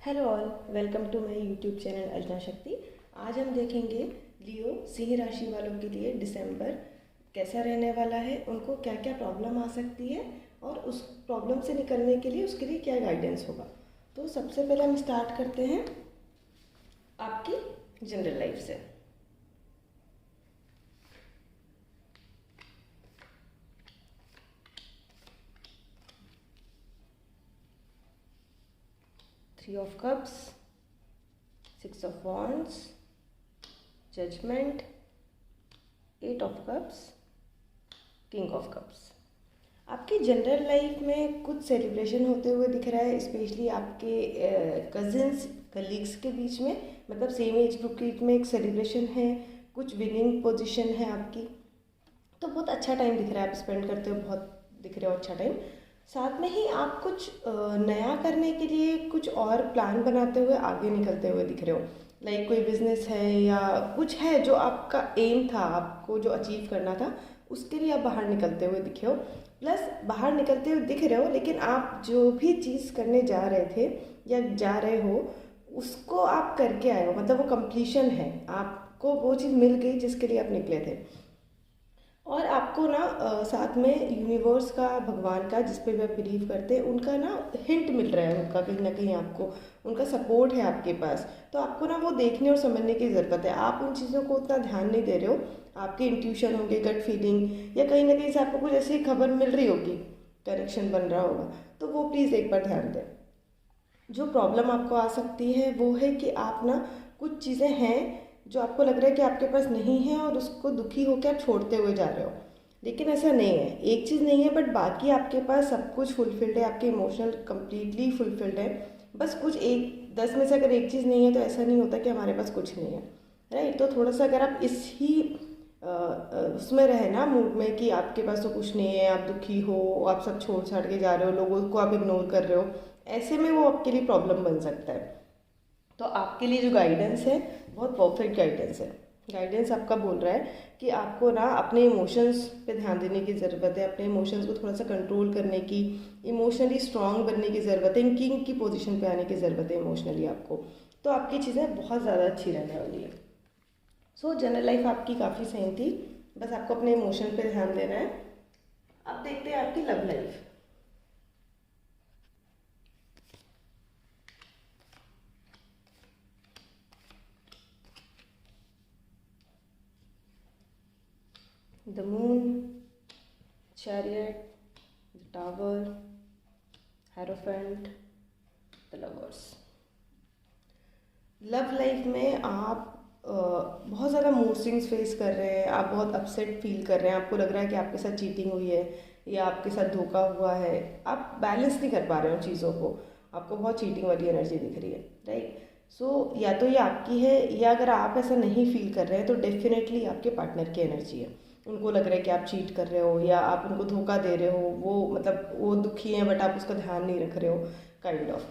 Hello all, welcome to my YouTube channel Archana Shakti. आज हम देखेंगे लियो सिंह राशि वालों के लिए दिसंबर कैसा रहने वाला है, उनको क्या क्या प्रॉब्लम आ सकती है और उस प्रॉब्लम से निकलने के लिए उसके लिए क्या गाइडेंस होगा। तो सबसे पहले हम स्टार्ट करते हैं आपकी जनरल लाइफ से। Three of cups, six of wands, judgement, eight of cups, king of cups. आपकी जनरल लाइफ में कुछ सेलिब्रेशन होते हुए दिख रहा है, स्पेशली आपके कजिन्स कलीग्स के बीच में, मतलब सेम एज ग्रुप के बीच में एक सेलिब्रेशन है, कुछ विनिंग पोजीशन है आपकी। तो बहुत अच्छा टाइम दिख रहा है, आप स्पेंड करते हो, बहुत दिख रहे हो अच्छा टाइम। साथ में ही आप कुछ नया करने के लिए कुछ और प्लान बनाते हुए आगे निकलते हुए दिख रहे हो। लाइक कोई बिजनेस है या कुछ है जो आपका एम था, आपको जो अचीव करना था, उसके लिए आप बाहर निकलते हुए दिखे हो। प्लस बाहर निकलते हुए दिख रहे हो, लेकिन आप जो भी चीज़ करने जा रहे थे या जा रहे हो उसको आप करके आए हो, मतलब वो कंप्लीशन है, आपको वो चीज़ मिल गई जिसके लिए आप निकले थे। और आपको ना साथ में यूनिवर्स का, भगवान का, जिस पे भी आप बिलीव करते हैं, उनका ना हिंट मिल रहा है, उनका कहीं ना कहीं आपको उनका सपोर्ट है आपके पास। तो आपको ना वो देखने और समझने की ज़रूरत है, आप उन चीज़ों को उतना ध्यान नहीं दे रहे हो। आपके इंट्यूशन होंगे, गट फीलिंग, या कहीं ना कहीं से आपको कुछ ऐसी खबर मिल रही होगी, कनेक्शन बन रहा होगा, तो वो प्लीज़ एक बार ध्यान दें। जो प्रॉब्लम आपको आ सकती है वो है कि आप ना कुछ चीज़ें हैं जो आपको लग रहा है कि आपके पास नहीं है और उसको दुखी होकर आप छोड़ते हुए जा रहे हो, लेकिन ऐसा नहीं है। एक चीज़ नहीं है बट बाकी आपके पास सब कुछ फुलफिल्ड है, आपके इमोशनल कंप्लीटली फुलफिल्ड है। बस कुछ एक 10 में से अगर एक चीज़ नहीं है तो ऐसा नहीं होता कि हमारे पास कुछ नहीं है, राइट। तो थोड़ा सा अगर आप इस ही उसमें रहे ना, मूड में, कि आपके पास तो कुछ नहीं है, आप दुखी हो, आप सब छोड़ छाड़ के जा रहे हो, लोगों को आप इग्नोर कर रहे हो, ऐसे में वो आपके लिए प्रॉब्लम बन सकता है। तो आपके लिए जो गाइडेंस है बहुत परफेक्ट गाइडेंस है। गाइडेंस आपका बोल रहा है कि आपको ना अपने इमोशंस पे ध्यान देने की ज़रूरत है, अपने इमोशंस को थोड़ा सा कंट्रोल करने की, इमोशनली स्ट्रांग बनने की ज़रूरत है, किंग की पोजीशन पे आने की ज़रूरत है इमोशनली आपको। तो आपकी चीज़ें बहुत ज़्यादा अच्छी रहने वाली है। सो जनरल लाइफ आपकी काफ़ी सही थी, बस आपको अपने इमोशन पे ध्यान देना है। अब देखते हैं आपकी love life. The moon, chariot, the tower, hierophant, the lovers. Love life में आप बहुत ज़्यादा मूड स्विंग्स फेस कर रहे हैं, आप बहुत अपसेट फील कर रहे हैं, आपको लग रहा है कि आपके साथ चीटिंग हुई है या आपके साथ धोखा हुआ है, आप बैलेंस नहीं कर पा रहे हो चीज़ों को, आपको बहुत चीटिंग वाली एनर्जी दिख रही है, राइट। सो या तो ये आपकी है, या अगर आप ऐसा नहीं फील कर रहे हैं तो डेफिनेटली आपके पार्टनर की एनर्जी है। उनको लग रहा है कि आप चीट कर रहे हो या आप उनको धोखा दे रहे हो, वो मतलब वो दुखी हैं बट आप उसका ध्यान नहीं रख रहे हो, काइंड ऑफ।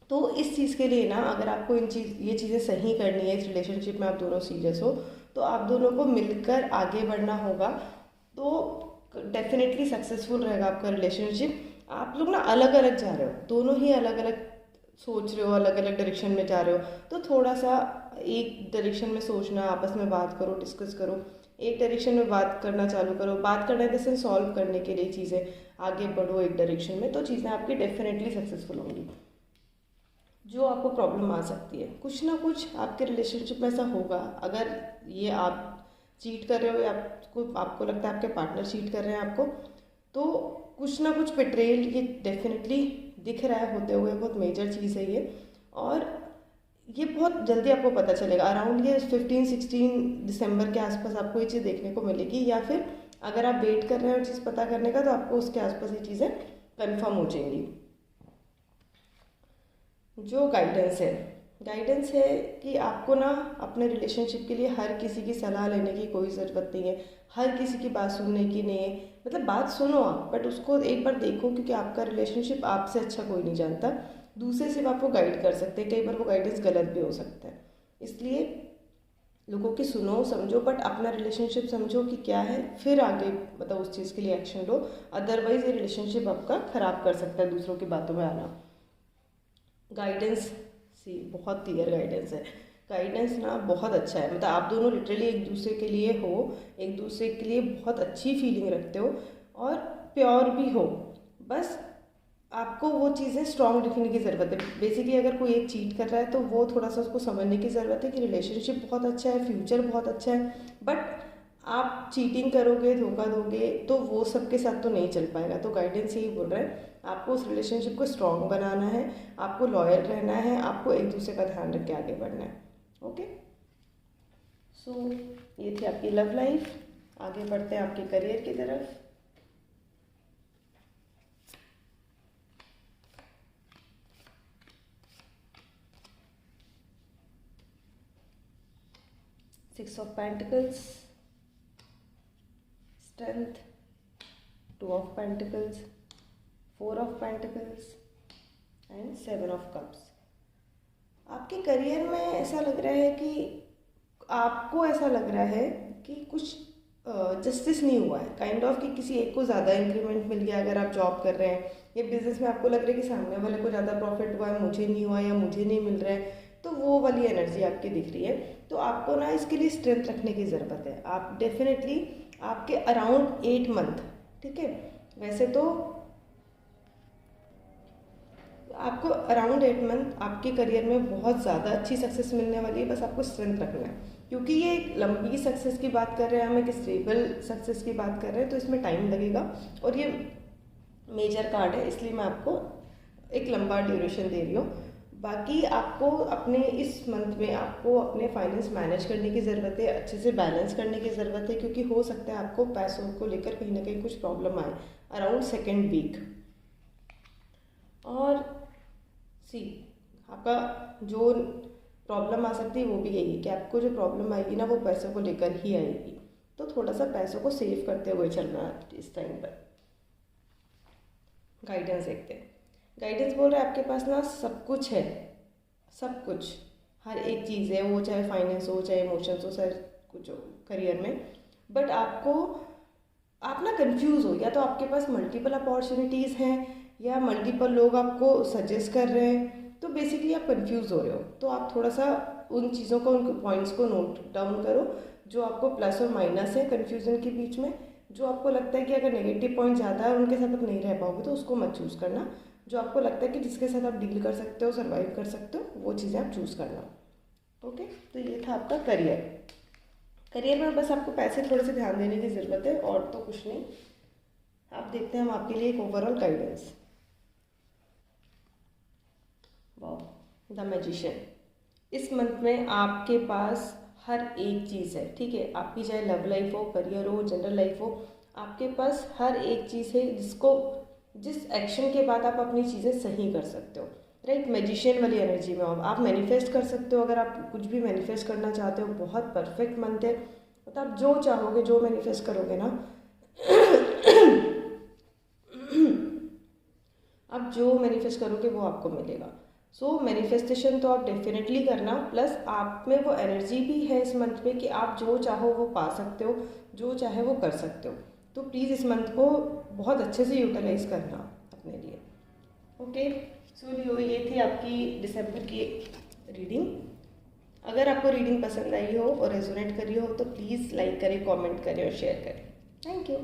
तो इस चीज़ के लिए ना, अगर आपको ये चीज़ें सही करनी है, इस रिलेशनशिप में आप दोनों सीरियस हो, तो आप दोनों को मिलकर आगे बढ़ना होगा। तो डेफिनेटली सक्सेसफुल रहेगा आपका रिलेशनशिप। आप लोग ना अलग अलग जा रहे हो, दोनों ही अलग अलग सोच रहे हो, अलग अलग डायरेक्शन में जा रहे हो, तो थोड़ा सा एक डायरेक्शन में सोचना, आपस में बात करो, डिस्कस करो, एक डायरेक्शन में बात करना चालू करो। बात करने जैसे सॉल्व करने के लिए चीज़ें आगे बढ़ो एक डायरेक्शन में, तो चीज़ें आपकी डेफिनेटली सक्सेसफुल होंगी। जो आपको प्रॉब्लम आ सकती है, कुछ ना कुछ आपके रिलेशनशिप में ऐसा होगा, अगर ये आप चीट कर रहे हो या आपको लगता है आपके पार्टनर चीट कर रहे हैं आपको, तो कुछ ना कुछ बिट्रेल ये डेफिनेटली दिख रहा है होते हुए, बहुत मेजर चीज़ है ये। और ये बहुत जल्दी आपको पता चलेगा, अराउंड ये 15-16 दिसंबर के आसपास आपको ये चीज़ देखने को मिलेगी, या फिर अगर आप वेट कर रहे हैं चीज़ पता करने का तो आपको उसके आसपास ये चीज़ें कन्फर्म हो जाएंगी। जो गाइडेंस है कि आपको ना अपने रिलेशनशिप के लिए हर किसी की सलाह लेने की कोई ज़रूरत नहीं है, हर किसी की बात सुनने की नहीं है। मतलब बात सुनो आप, बट उसको एक बार देखो, क्योंकि आपका रिलेशनशिप आपसे अच्छा कोई नहीं जानता, दूसरे सिर्फ आपको गाइड कर सकते हैं, कई बार वो गाइडेंस गलत भी हो सकता है। इसलिए लोगों की सुनो, समझो, बट अपना रिलेशनशिप समझो कि क्या है, फिर आगे मतलब उस चीज़ के लिए एक्शन लो। अदरवाइज़ ये रिलेशनशिप आपका ख़राब कर सकता है दूसरों की बातों में आना। गाइडेंस सी बहुत क्लियर गाइडेंस है। गाइडेंस ना बहुत अच्छा है, मतलब आप दोनों लिटरली एक दूसरे के लिए हो, एक दूसरे के लिए बहुत अच्छी फीलिंग रखते हो और प्योर भी हो। बस आपको वो चीज़ें स्ट्रॉन्ग रखने की ज़रूरत है। बेसिकली अगर कोई एक चीट कर रहा है तो वो थोड़ा सा उसको समझने की ज़रूरत है कि रिलेशनशिप बहुत अच्छा है, फ्यूचर बहुत अच्छा है, बट आप चीटिंग करोगे, धोखा दोगे तो वो सबके साथ तो नहीं चल पाएगा। तो गाइडेंस यही बोल रहा है, आपको उस रिलेशनशिप को स्ट्रॉन्ग बनाना है, आपको लॉयल रहना है, आपको एक दूसरे का ध्यान रख के आगे बढ़ना है। ओके, सो ये थी आपकी लव लाइफ। आगे बढ़ते हैं आपके करियर की तरफ। Six of pentacles, strength, two of pentacles, four of pentacles and seven of cups. आपके करियर में ऐसा लग रहा है कि आपको ऐसा लग रहा है कि कुछ जस्टिस नहीं हुआ है, काइंड ऑफ कि किसी एक को ज़्यादा इंक्रीमेंट मिल गया अगर आप जॉब कर रहे हैं, या बिजनेस में आपको लग रहा है कि सामने वाले को ज़्यादा प्रॉफिट हुआ है, मुझे नहीं हुआ या मुझे नहीं मिल रहा है, तो वो वाली एनर्जी आपकी दिख रही है। तो आपको ना इसके लिए स्ट्रेंथ रखने की ज़रूरत है। आप डेफिनेटली आपके अराउंड 8 मंथ, ठीक है, वैसे तो आपको अराउंड 8 मंथ आपके करियर में बहुत ज़्यादा अच्छी सक्सेस मिलने वाली है। बस आपको स्ट्रेंथ रखना है, क्योंकि ये एक लंबी सक्सेस की बात कर रहे हैं हम, एक स्टेबल सक्सेस की बात कर रहे हैं, तो इसमें टाइम लगेगा और ये मेजर कार्ड है, इसलिए मैं आपको एक लंबा ड्यूरेशन दे रही हूँ। बाकी आपको अपने इस मंथ में आपको अपने फाइनेंस मैनेज करने की ज़रूरत है, अच्छे से बैलेंस करने की ज़रूरत है, क्योंकि हो सकता है आपको पैसों को लेकर कहीं ना कहीं कुछ प्रॉब्लम आए अराउंड सेकेंड वीक। और सी आपका जो प्रॉब्लम आ सकती है वो भी यही है कि आपको जो प्रॉब्लम आएगी ना वो पैसों को लेकर ही आएगी, तो थोड़ा सा पैसों को सेव करते हुए चलना इस टाइम पर। गाइडेंस देखते हैं। गाइडेंस बोल रहा है आपके पास ना सब कुछ है, सब कुछ, हर एक चीज़ है, वो चाहे फाइनेंस हो, चाहे इमोशंस हो, चाहे कुछ हो करियर में, बट आपको आप ना कंफ्यूज हो, या तो आपके पास मल्टीपल अपॉर्चुनिटीज़ हैं या मल्टीपल लोग आपको सजेस्ट कर रहे हैं, तो बेसिकली आप कंफ्यूज हो रहे हो। तो आप थोड़ा सा उन चीज़ों को, उन पॉइंट्स को नोट डाउन करो जो आपको प्लस और माइनस है कन्फ्यूज़न के बीच में। जो आपको लगता है कि अगर नेगेटिव पॉइंट ज़्यादा है उनके साथ आप नहीं रह पाओगे तो उसको मत चूज़ करना। जो आपको लगता है कि जिसके साथ आप डील कर सकते हो, सर्वाइव कर सकते हो, वो चीज़ें आप चूज़ करना। ओके, तो ये था आपका करियर। करियर में बस आपको पैसे थोड़े से ध्यान देने की ज़रूरत है और तो कुछ नहीं। आप देखते हैं हम आपके लिए एक overall guidance. Wow, the magician. इस मंथ में आपके पास हर एक चीज़ है, ठीक है, आपकी चाहे लव लाइफ हो, करियर हो, जनरल लाइफ हो, आपके पास हर एक चीज़ है जिस एक्शन के बाद आप अपनी चीज़ें सही कर सकते हो। राइट, मैजिशियन वाली एनर्जी में आप मैनिफेस्ट कर सकते हो। अगर आप कुछ भी मैनिफेस्ट करना चाहते हो, बहुत परफेक्ट मंथ है। मतलब आप जो चाहोगे, जो मैनिफेस्ट करोगे ना आप जो मैनिफेस्ट करोगे वो आपको मिलेगा। सो मैनिफेस्टेशन तो आप डेफिनेटली करना, प्लस आप में वो एनर्जी भी है इस मंथ में कि आप जो चाहो वो पा सकते हो, जो चाहे वो कर सकते हो। तो प्लीज़ इस मंथ को बहुत अच्छे से यूटिलाइज करना अपने लिए। ओके, सो ये थी आपकी दिसंबर की रीडिंग। अगर आपको रीडिंग पसंद आई हो और रेजोनेट करी हो तो प्लीज़ लाइक करें, कमेंट करें और शेयर करें। Thank you.